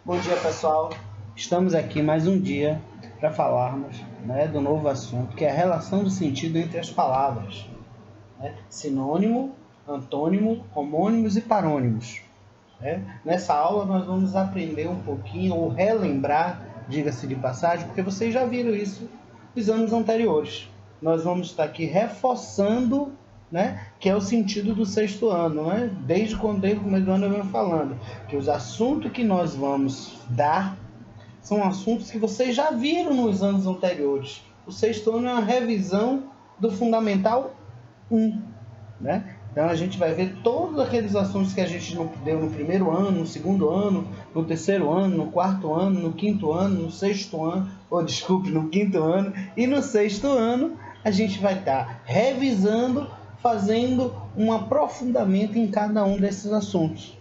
Bom dia, pessoal. Estamos aqui mais um dia para falarmos, do novo assunto, que é a relação do sentido entre as palavras, sinônimo, antônimo, homônimos e parônimos. Nessa aula nós vamos aprender um pouquinho, ou relembrar, diga-se de passagem, porque vocês já viram isso nos anos anteriores. Nós vamos estar aqui reforçando, que é o sentido do sexto ano, desde o começo do ano eu venho falando que os assuntos que nós vamos dar são assuntos que vocês já viram nos anos anteriores. O sexto ano é uma revisão do Fundamental 1, Então a gente vai ver todos aqueles assuntos que a gente não deu no primeiro ano, no segundo ano, no terceiro ano, no quarto ano, no quinto ano, no sexto ano, no quinto ano e no sexto ano a gente vai estar revisando, fazendo um aprofundamento em cada um desses assuntos,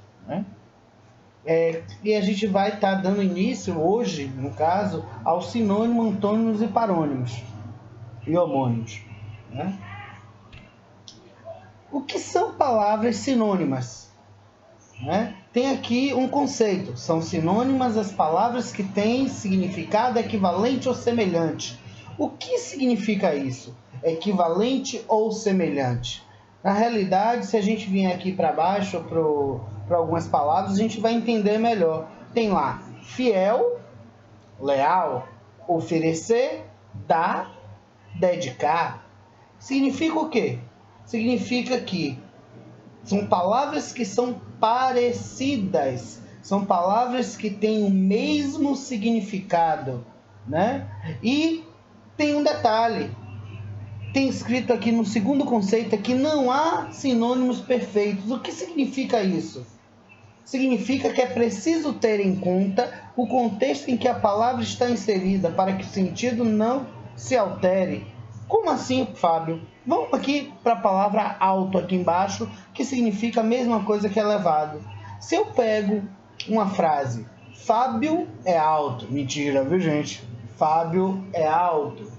e a gente vai estar dando início hoje, no caso, ao sinônimo, antônimos e parônimos e homônimos, O que são palavras sinônimas? Tem aqui um conceito. São sinônimas as palavras que têm significado equivalente ou semelhante. O que significa isso? Equivalente ou semelhante? Na realidade, se a gente vier aqui para baixo, para algumas palavras, a gente vai entender melhor. Tem lá fiel, leal, oferecer, dar, dedicar. Significa o quê? Significa que são palavras que são parecidas, são palavras que têm o mesmo significado, E tem um detalhe, tem escrito aqui no segundo conceito que não há sinônimos perfeitos. O que significa isso? Significa que é preciso ter em conta o contexto em que a palavra está inserida para que o sentido não se altere. Como assim, Fábio? Vamos aqui para a palavra alto aqui embaixo, que significa a mesma coisa que elevado. Se eu pego uma frase, Fábio é alto. Mentira, viu, gente? Fábio é alto.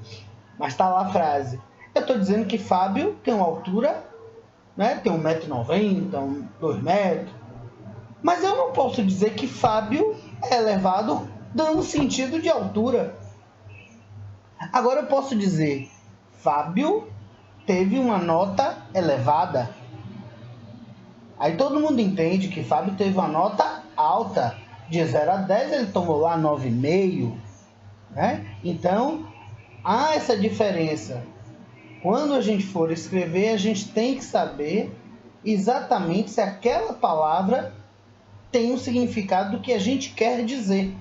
Mas está lá a frase. Eu estou dizendo que Fábio tem uma altura, tem 1,90 m, 2 metros. Mas eu não posso dizer que Fábio é elevado dando sentido de altura. Agora eu posso dizer, Fábio teve uma nota elevada. Aí todo mundo entende que Fábio teve uma nota alta. De 0 a 10 ele tomou lá 9,5. Então, há essa diferença. Quando a gente for escrever, a gente tem que saber exatamente se aquela palavra tem um significado do que a gente quer dizer,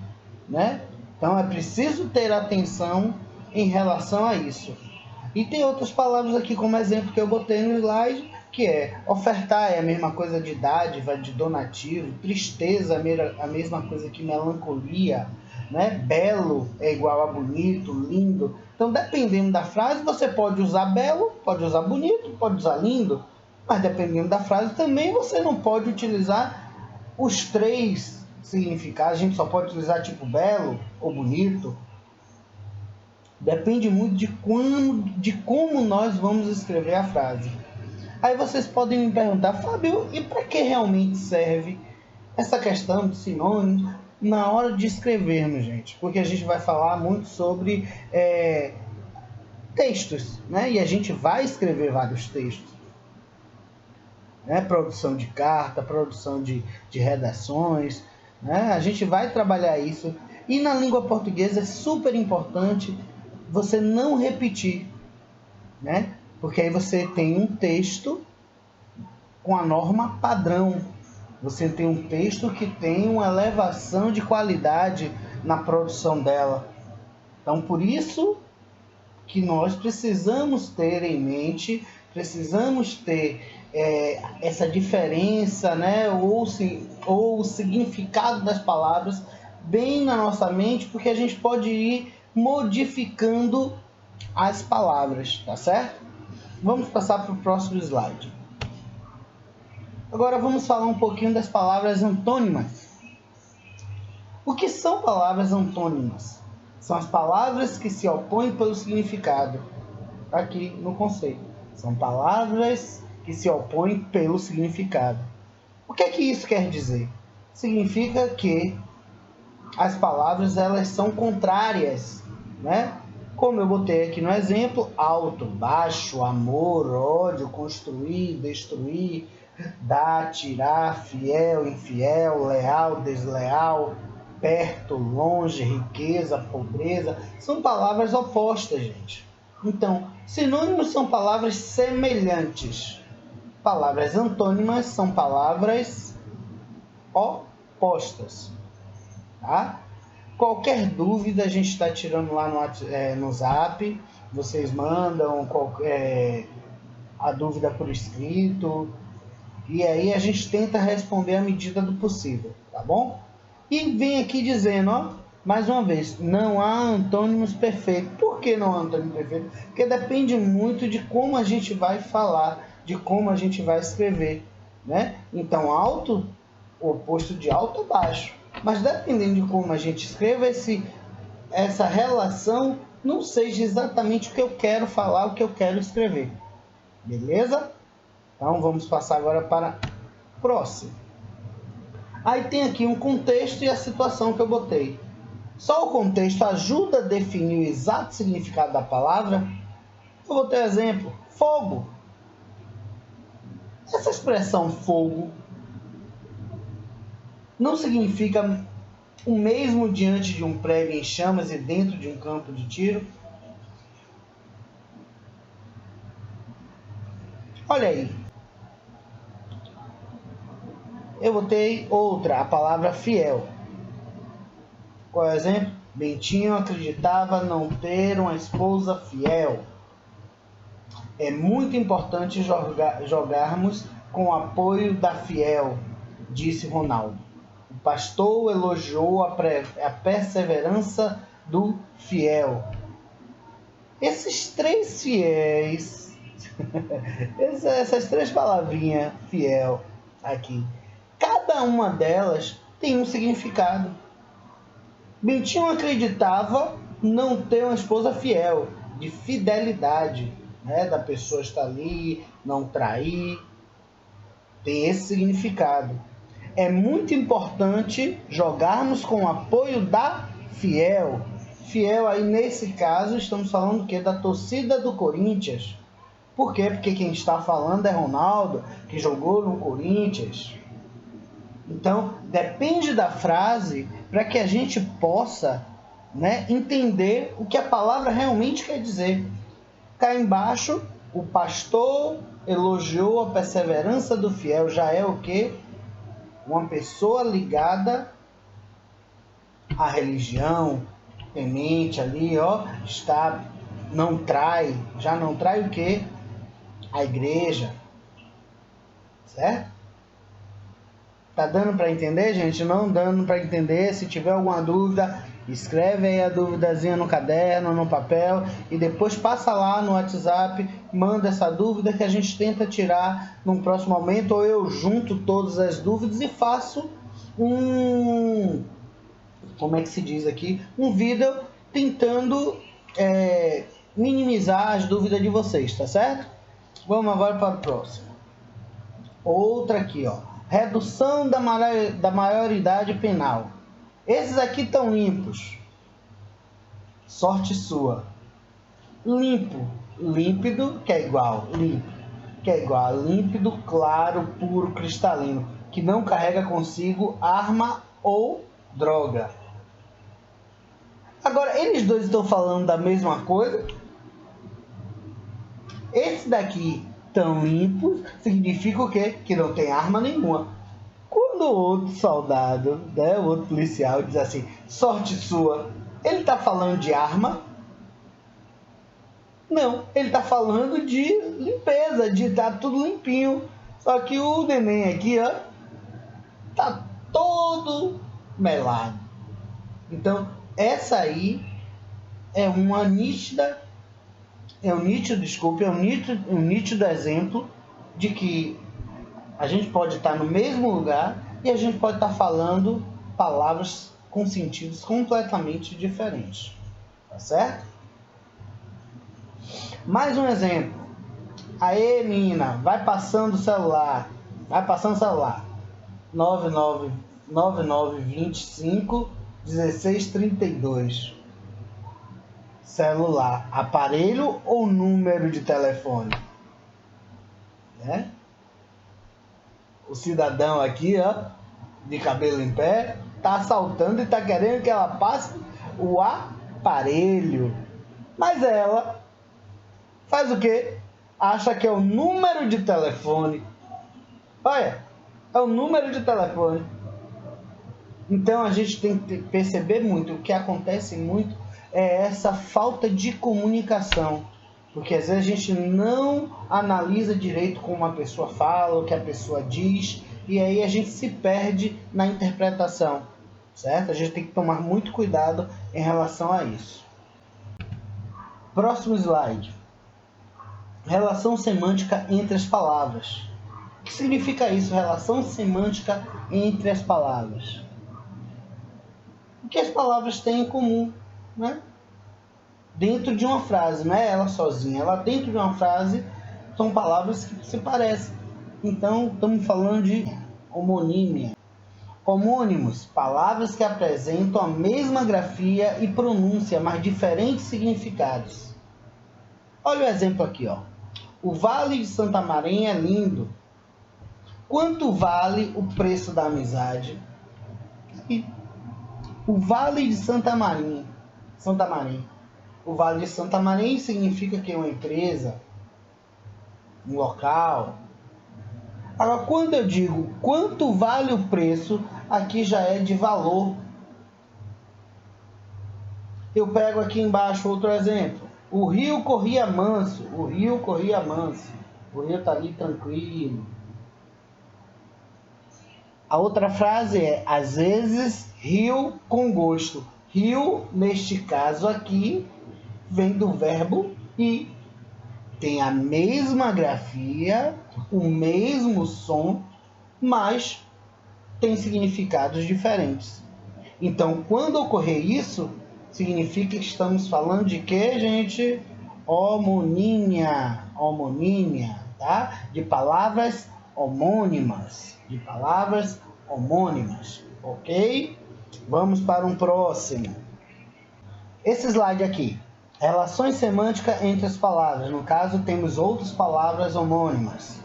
Então é preciso ter atenção em relação a isso. E tem outras palavras aqui como exemplo que eu botei no slide, que é ofertar é a mesma coisa de dádiva, de donativo, tristeza é a mesma coisa que melancolia, Belo é igual a bonito, lindo. Então, dependendo da frase, você pode usar belo, pode usar bonito, pode usar lindo, mas dependendo da frase também você não pode utilizar os três significados. A gente só pode utilizar tipo belo ou bonito. Depende muito de como nós vamos escrever a frase. Aí vocês podem me perguntar, Fábio, e para que realmente serve essa questão de sinônimos na hora de escrevermos, gente? Porque a gente vai falar muito sobre textos, E a gente vai escrever vários textos. Produção de carta, produção de redações, A gente vai trabalhar isso. E na língua portuguesa é super importante você não repetir, Porque aí você tem um texto com a norma padrão. Você tem um texto que tem uma elevação de qualidade na produção dela. Então, por isso que nós precisamos ter em mente, precisamos ter essa diferença, ou o significado das palavras bem na nossa mente, porque a gente pode ir modificando as palavras, tá certo? Vamos passar para o próximo slide. Agora vamos falar um pouquinho das palavras antônimas. O que são palavras antônimas? São as palavras que se opõem pelo significado. Aqui no conceito. São palavras que se opõem pelo significado. O que é que isso quer dizer? Significa que as palavras elas são contrárias, né? Como eu botei aqui no exemplo, alto, baixo, amor, ódio, construir, destruir, dar, tirar, fiel, infiel, leal, desleal, perto, longe, riqueza, pobreza, são palavras opostas, gente. Então, sinônimos são palavras semelhantes. Palavras antônimas são palavras opostas, tá? Qualquer dúvida a gente está tirando lá no Zap, vocês mandam a dúvida por escrito, e aí a gente tenta responder à medida do possível, tá bom? E vem aqui dizendo, ó, mais uma vez, não há antônimos perfeitos. Por que não há antônimo perfeito? Porque depende muito de como a gente vai falar, de como a gente vai escrever, né? Então, alto, o oposto de alto é baixo. Mas dependendo de como a gente escreva, essa relação não seja exatamente o que eu quero falar, o que eu quero escrever. Beleza? Então, vamos passar agora para o próximo. Aí tem aqui um contexto e a situação que eu botei. Só o contexto ajuda a definir o exato significado da palavra. Eu botei um exemplo, fogo. Essa expressão fogo não significa o mesmo diante de um prédio em chamas e dentro de um campo de tiro? Olha aí. Eu botei outra, a palavra fiel. Qual é o exemplo? Bentinho acreditava não ter uma esposa fiel. É muito importante jogarmos com o apoio da fiel, disse Ronaldo. O pastor elogiou a perseverança do fiel. Esses três fiéis, essas três palavrinhas fiel aqui, cada uma delas tem um significado. Bentinho acreditava não ter uma esposa fiel, de fidelidade, né? Da pessoa estar ali, não trair, tem esse significado. É muito importante jogarmos com o apoio da fiel. Fiel aí nesse caso estamos falando o quê? Da torcida do Corinthians. Por quê? Porque quem está falando é Ronaldo, que jogou no Corinthians. Então, depende da frase para que a gente possa, né, entender o que a palavra realmente quer dizer. Cá embaixo, o pastor elogiou a perseverança do fiel. Já é o quê? Uma pessoa ligada à religião, temente ali, ó, não trai. Já não trai o quê? A igreja. Certo? Tá dando para entender, gente? Não dando para entender? Se tiver alguma dúvida, escreve aí a duvidazinha no caderno, no papel, e depois passa lá no WhatsApp, manda essa dúvida que a gente tenta tirar num próximo momento, ou eu junto todas as dúvidas e faço como é que se diz aqui? Um vídeo tentando minimizar as dúvidas de vocês, tá certo? Vamos agora para o próximo. Outra aqui, ó. Redução da maioridade penal. Esses aqui estão limpos. Sorte sua. Limpo, límpido, que é igual, limpo, que é igual a límpido, claro, puro, cristalino, que não carrega consigo arma ou droga. Agora, eles dois estão falando da mesma coisa? Esse daqui tão limpos significa o quê? Que não tem arma nenhuma. Quando o outro soldado, né, o outro policial diz assim, sorte sua, ele está falando de arma? Não, ele está falando de limpeza, de estar tudo limpinho. Só que o neném aqui, ó, tá todo melado. Então, essa aí é uma nítida, um nítido exemplo de que a gente pode estar no mesmo lugar e a gente pode estar falando palavras com sentidos completamente diferentes. Tá certo? Mais um exemplo. Aê, menina, vai passando o celular. 9925 1632. Celular, aparelho ou número de telefone? Né? O cidadão aqui, ó, de cabelo em pé, tá assaltando e tá querendo que ela passe o aparelho. Mas ela faz o quê? Acha que é o número de telefone. Olha, é o número de telefone. Então a gente tem que perceber muito, o que acontece muito é essa falta de comunicação. Porque às vezes a gente não analisa direito como uma pessoa fala, o que a pessoa diz, e aí a gente se perde na interpretação, certo? A gente tem que tomar muito cuidado em relação a isso. Próximo slide. Relação semântica entre as palavras. O que significa isso? Relação semântica entre as palavras. O que as palavras têm em comum, né? Dentro de uma frase, não é ela sozinha. Ela dentro de uma frase são palavras que se parecem. Então, estamos falando de homonímia. Homônimos, palavras que apresentam a mesma grafia e pronúncia, mas diferentes significados. Olha o exemplo aqui, ó. O Vale de Santa Maria é lindo. Quanto vale o preço da amizade? E o Vale de Santa Maria. O Vale de Santa Maria significa que é uma empresa, um local. Agora, quando eu digo quanto vale o preço, aqui já é de valor. Eu pego aqui embaixo outro exemplo. O rio corria manso. O rio está ali tranquilo. A outra frase é, às vezes, rio com gosto. Rio, neste caso aqui, vem do verbo ir. Tem a mesma grafia, o mesmo som, mas tem significados diferentes. Então, quando ocorrer isso, significa que estamos falando de quê, gente? Homonímia, tá? De palavras homônimas, ok? Vamos para um próximo. Esse slide aqui, relações semânticas entre as palavras. No caso, temos outras palavras homônimas.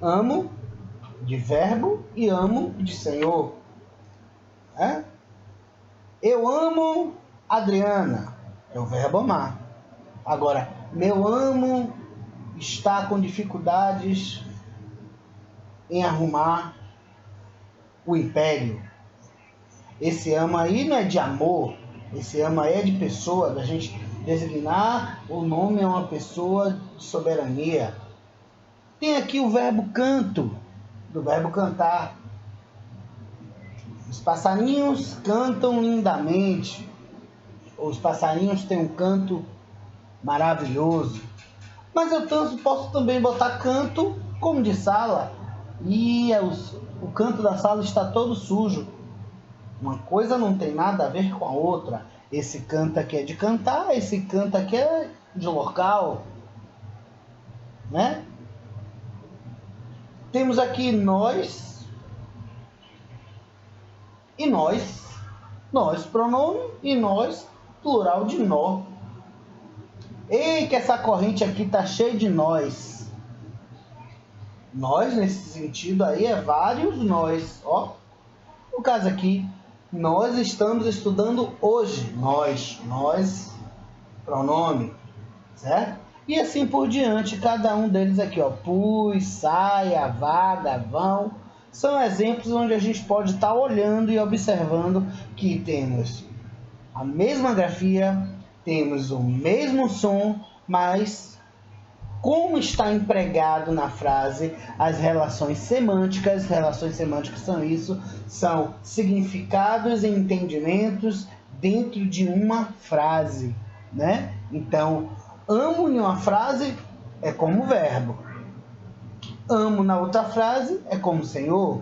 Amo, de verbo, e amo, de senhor. É? Eu amo Adriana, é o verbo amar. Agora, meu amo está com dificuldades em arrumar o império. Esse ama aí não é de amor, esse ama aí é de pessoa, da gente designar o nome a uma pessoa de soberania. Tem aqui o verbo canto, do verbo cantar. Os passarinhos cantam lindamente. Os passarinhos têm um canto maravilhoso. Mas eu posso também botar canto como de sala. E o canto da sala está todo sujo. Uma coisa não tem nada a ver com a outra. Esse canto aqui é de cantar, esse canto aqui é de local. Né? Temos aqui nós e nós. Nós, pronome, e nós, plural de nó. Ei, que essa corrente aqui tá cheia de nós. Nós, nesse sentido aí, é vários nós. Ó, no caso aqui, nós estamos estudando hoje. Nós, pronome, certo? E assim por diante, cada um deles aqui, ó. Pus, saia, vaga, vão. São exemplos onde a gente pode estar olhando e observando que temos a mesma grafia, temos o mesmo som, mas como está empregado na frase as relações semânticas são isso, são significados e entendimentos dentro de uma frase, né? Então, amo em uma frase é como verbo. Amo na outra frase é como senhor.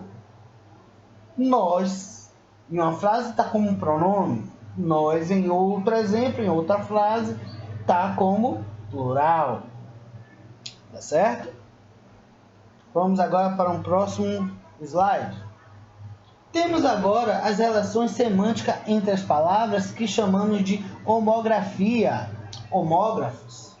Nós, em uma frase, está como pronome. Nós, em outro exemplo, em outra frase, está como plural. Tá certo? Vamos agora para um próximo slide. Temos agora as relações semânticas entre as palavras que chamamos de homografia, homógrafos.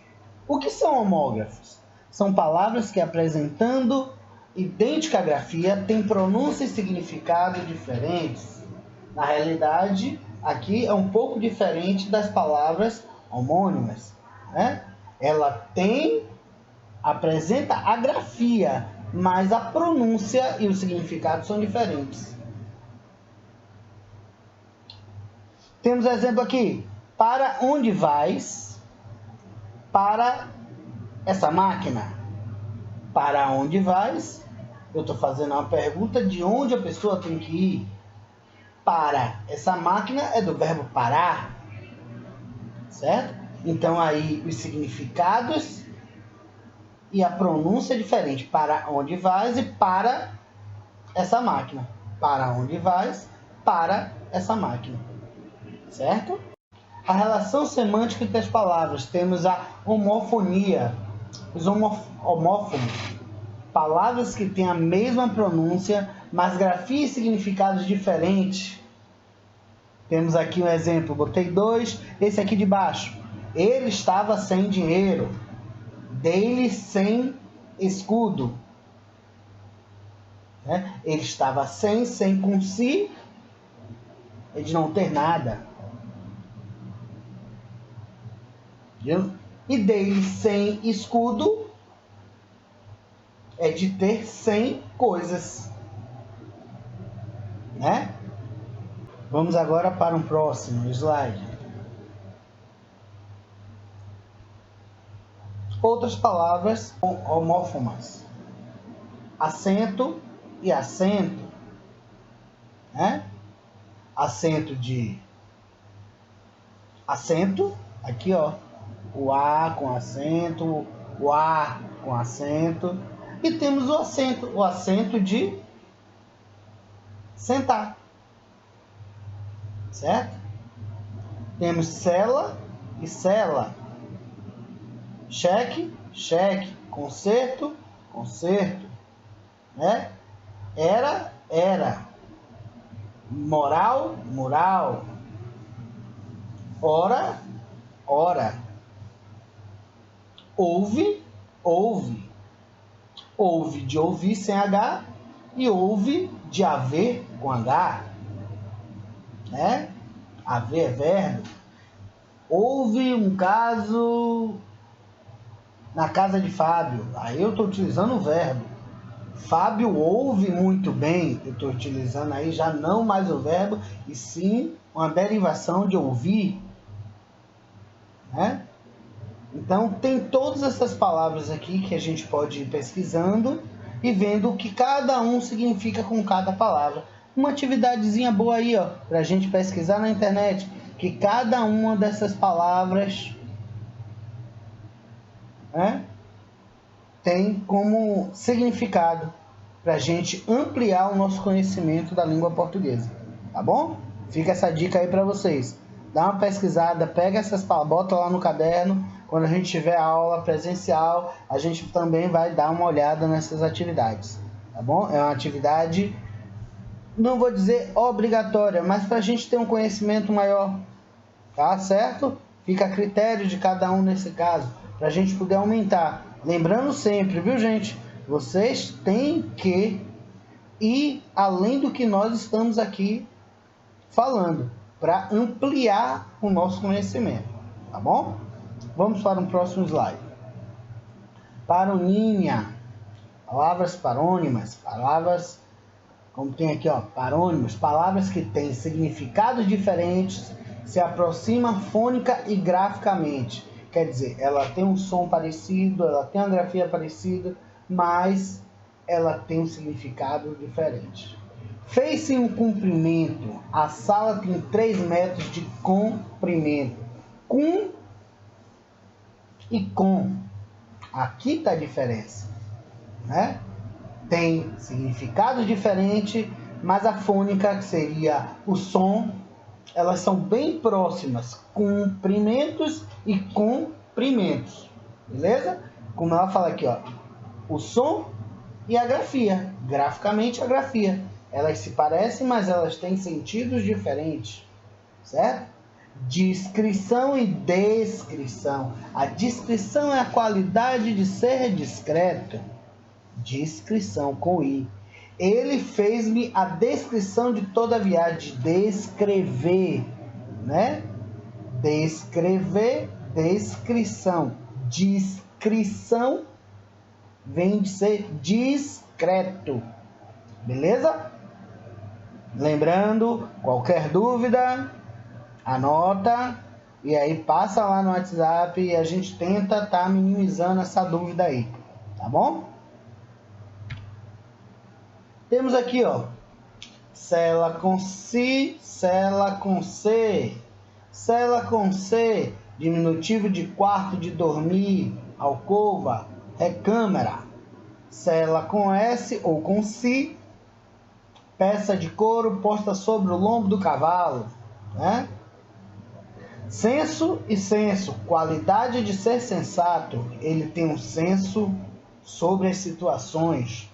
O que são homógrafos? São palavras que, apresentando idêntica grafia, têm pronúncia e significado diferentes. Na realidade, aqui é um pouco diferente das palavras homônimas, né? Ela apresenta a grafia, mas a pronúncia e o significado são diferentes. Temos exemplo aqui. Para onde vais? Para essa máquina. Para onde vais? Eu estou fazendo uma pergunta de onde a pessoa tem que ir. Para essa máquina é do verbo parar. Certo? Então aí os significados e a pronúncia é diferente. Para onde vais e para essa máquina. Para onde vais? Para essa máquina. Certo? A relação semântica entre as palavras. Temos a homofonia. Os homófonos. Palavras que têm a mesma pronúncia, mas grafia e significados diferentes. Temos aqui um exemplo. Botei 2. Esse aqui de baixo. Ele estava sem dinheiro. Dele sem escudo. Ele estava sem com si, é de não ter nada. Viu? E dele sem escudo é de ter 100 coisas. Né? Vamos agora para um próximo slide. Outras palavras homófonas. Acento e acento. Né? Acento de acento, aqui ó, o A com acento, o A com acento, e temos o acento de sentar, certo? Temos cela e cela, cheque, cheque, concerto, concerto, né? Era, era, moral, moral, ora, ora, ouve, ouve, ouve de ouvir sem H e ouve de haver com H, né? Haver é verbo. Houve um caso na casa de Fábio, aí eu estou utilizando o verbo. Fábio ouve muito bem, eu estou utilizando aí já não mais o verbo, e sim uma derivação de ouvir, né? Então tem todas essas palavras aqui que a gente pode ir pesquisando e vendo o que cada um significa com cada palavra. Uma atividadezinha boa aí, ó, para a gente pesquisar na internet, que cada uma dessas palavras, né, tem como significado para a gente ampliar o nosso conhecimento da língua portuguesa, tá bom? Fica essa dica aí para vocês. Dá uma pesquisada, pega essas palavras, bota lá no caderno. Quando a gente tiver aula presencial, a gente também vai dar uma olhada nessas atividades, tá bom? É uma atividade, não vou dizer obrigatória, mas para a gente ter um conhecimento maior, tá certo? Fica a critério de cada um nesse caso, para a gente poder aumentar. Lembrando sempre, viu gente? Vocês têm que ir além do que nós estamos aqui falando, para ampliar o nosso conhecimento, tá bom? Vamos para um próximo slide. Paronímia, palavras parônimas, palavras, como tem aqui, ó, parônimos, palavras que têm significados diferentes, se aproximam fônica e graficamente. Quer dizer, ela tem um som parecido, ela tem uma grafia parecida, mas ela tem um significado diferente. Fez-se um comprimento, a sala tem 3 metros de comprimento. Com e com. Aqui está a diferença, né? Tem significados diferentes, mas a fônica, que seria o som, elas são bem próximas, comprimentos e comprimentos, beleza? Como ela fala aqui, ó, o som e a grafia, graficamente a grafia. Elas se parecem, mas elas têm sentidos diferentes, certo? Discrição e descrição. A discrição é a qualidade de ser discreto. Discrição com I. Ele fez-me a descrição de toda a viagem. Descrever, né? Descrever, descrição. Discrição vem de ser discreto. Beleza? Lembrando, qualquer dúvida, anota e aí passa lá no WhatsApp e a gente tenta estar minimizando essa dúvida aí, tá bom? Temos aqui, ó, cela com si, cela com C. Cela com C, diminutivo de quarto de dormir, alcova, recâmara. Cela com S ou com si, peça de couro posta sobre o lombo do cavalo, né? Senso e senso, qualidade de ser sensato. Ele tem um senso sobre as situações.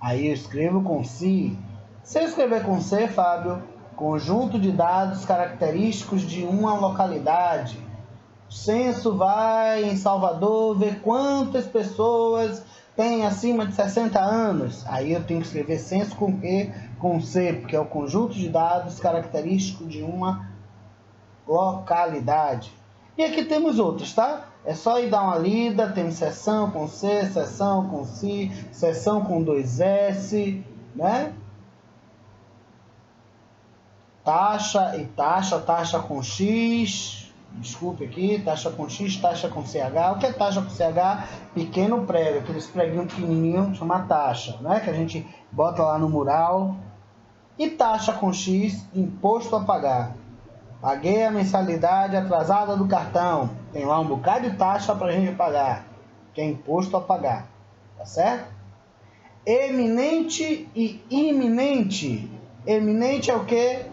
Aí eu escrevo com si. Se eu escrever com C, Fábio, conjunto de dados característicos de uma localidade. O censo vai em Salvador ver quantas pessoas têm acima de 60 anos. Aí eu tenho que escrever censo com Q, com C, porque é o conjunto de dados característicos de uma localidade. E aqui temos outros, tá? É só ir dar uma lida. Temos seção com C, seção com Si, seção com 2S, né? Taxa e taxa, taxa com X, desculpe aqui, taxa com X, taxa com CH. O que é taxa com CH? Pequeno prego, aqueles preguinhos pequenininhos, chama taxa, né? Que a gente bota lá no mural. E taxa com X, imposto a pagar. Paguei a mensalidade atrasada do cartão. Tem lá um bocado de taxa para a gente pagar, que é imposto a pagar, tá certo? Eminente e iminente. Eminente é o quê?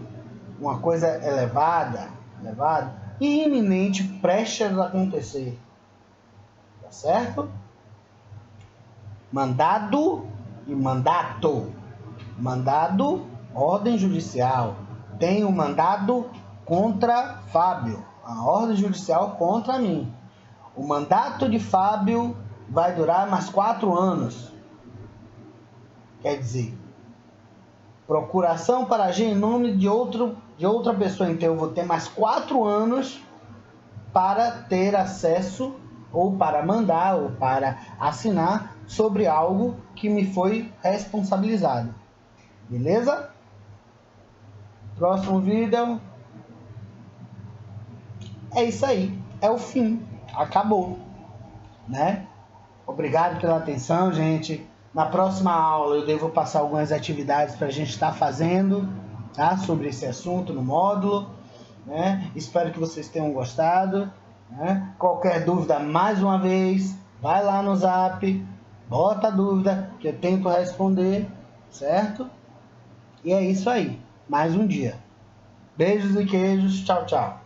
Uma coisa elevada. E iminente, prestes a acontecer, tá certo? Mandado e mandato. Mandado, ordem judicial. Tem um mandado contra Fábio, a ordem judicial contra mim. O mandato de Fábio vai durar mais 4 anos. Quer dizer, procuração para agir em nome de outra pessoa. Então eu vou ter mais 4 anos para ter acesso, ou para mandar, ou para assinar sobre algo que me foi responsabilizado. Beleza? Próximo vídeo. É isso aí, é o fim, acabou, né? Obrigado pela atenção, gente. Na próxima aula eu devo passar algumas atividades para a gente estar fazendo, tá? Sobre esse assunto no módulo, né? Espero que vocês tenham gostado, né? Qualquer dúvida, mais uma vez, vai lá no Zap, bota a dúvida que eu tento responder, certo? E é isso aí, mais um dia. Beijos e queijos, tchau, tchau.